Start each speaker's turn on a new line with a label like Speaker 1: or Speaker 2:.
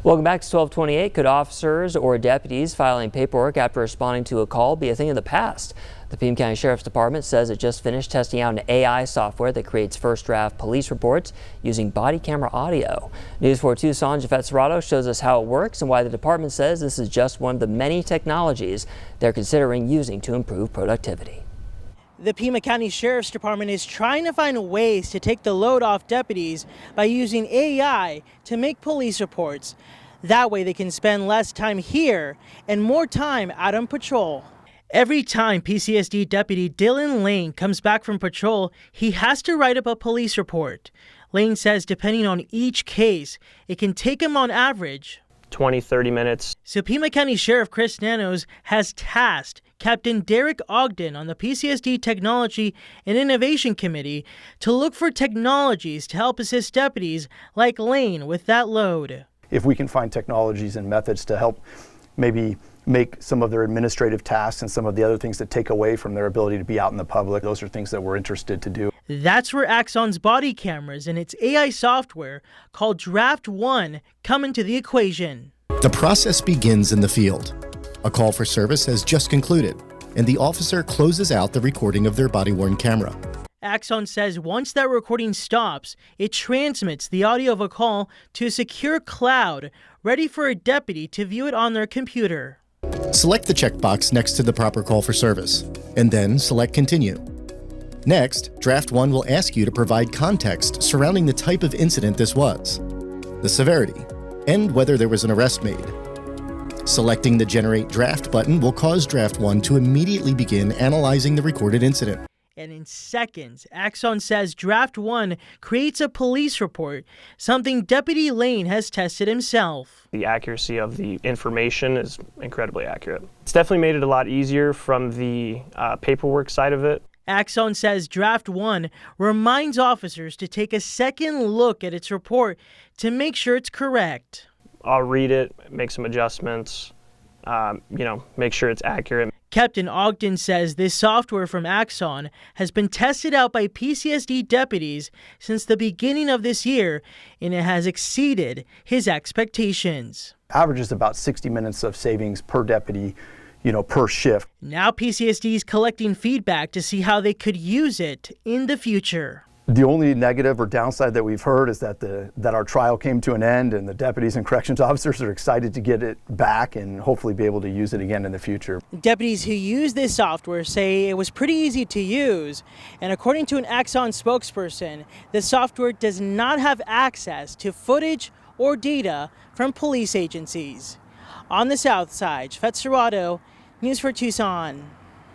Speaker 1: Welcome back to 1228. Could officers or deputies filing paperwork after responding to a call be a thing of the past? The Pima County Sheriff's Department says it just finished testing out an AI software that creates first draft police reports using body camera audio. News 4 Tucson's Yvette Serrato shows us how it works and why the department says this is just one of the many technologies they're considering using to improve productivity.
Speaker 2: The Pima County Sheriff's Department is trying to find ways to take the load off deputies by using AI to make police reports. That way they can spend less time here and more time out on patrol. Every time PCSD Deputy Dylan Lane comes back from patrol, he has to write up a police report. Lane says depending on each case, it can take him on average
Speaker 3: 20-30 minutes.
Speaker 2: So Pima County Sheriff Chris Nanos has tasked Captain Derek Ogden on the PCSD Technology and Innovation Committee to look for technologies to help assist deputies like Lane with that load.
Speaker 4: If we can find technologies and methods to help maybe make some of their administrative tasks and some of the other things that take away from their ability to be out in the public, those are things that we're interested to do.
Speaker 2: That's where Axon's body cameras and its AI software called Draft One come into the equation.
Speaker 5: The process begins in the field. A call for service has just concluded, and the officer closes out the recording of their body-worn camera.
Speaker 2: Axon says once that recording stops, it transmits the audio of a call to a secure cloud, ready for a deputy to view it on their computer.
Speaker 5: Select the checkbox next to the proper call for service, and then select Continue. Next, Draft One will ask you to provide context surrounding the type of incident this was, the severity, and whether there was an arrest made. Selecting the Generate Draft button will cause Draft One to immediately begin analyzing the recorded incident.
Speaker 2: And in seconds, Axon says Draft One creates a police report, something Deputy Lane has tested himself.
Speaker 3: The accuracy of the information is incredibly accurate. It's definitely made it a lot easier from the paperwork side of it.
Speaker 2: Axon says Draft One reminds officers to take a second look at its report to make sure it's correct.
Speaker 3: I'll read it, make some adjustments, make sure it's accurate.
Speaker 2: Captain Ogden says this software from Axon has been tested out by PCSD deputies since the beginning of this year, and it has exceeded his expectations.
Speaker 4: Averages about 60 minutes of savings per deputy, per shift.
Speaker 2: Now PCSD is collecting feedback to see how they could use it in the future.
Speaker 4: The only negative or downside that we've heard is that our trial came to an end, and the deputies and corrections officers are excited to get it back and hopefully be able to use it again in the future.
Speaker 2: Deputies who use this software say it was pretty easy to use, and according to an Axon spokesperson, the software does not have access to footage or data from police agencies. On the south side, Yvette Serrato, News 4 Tucson.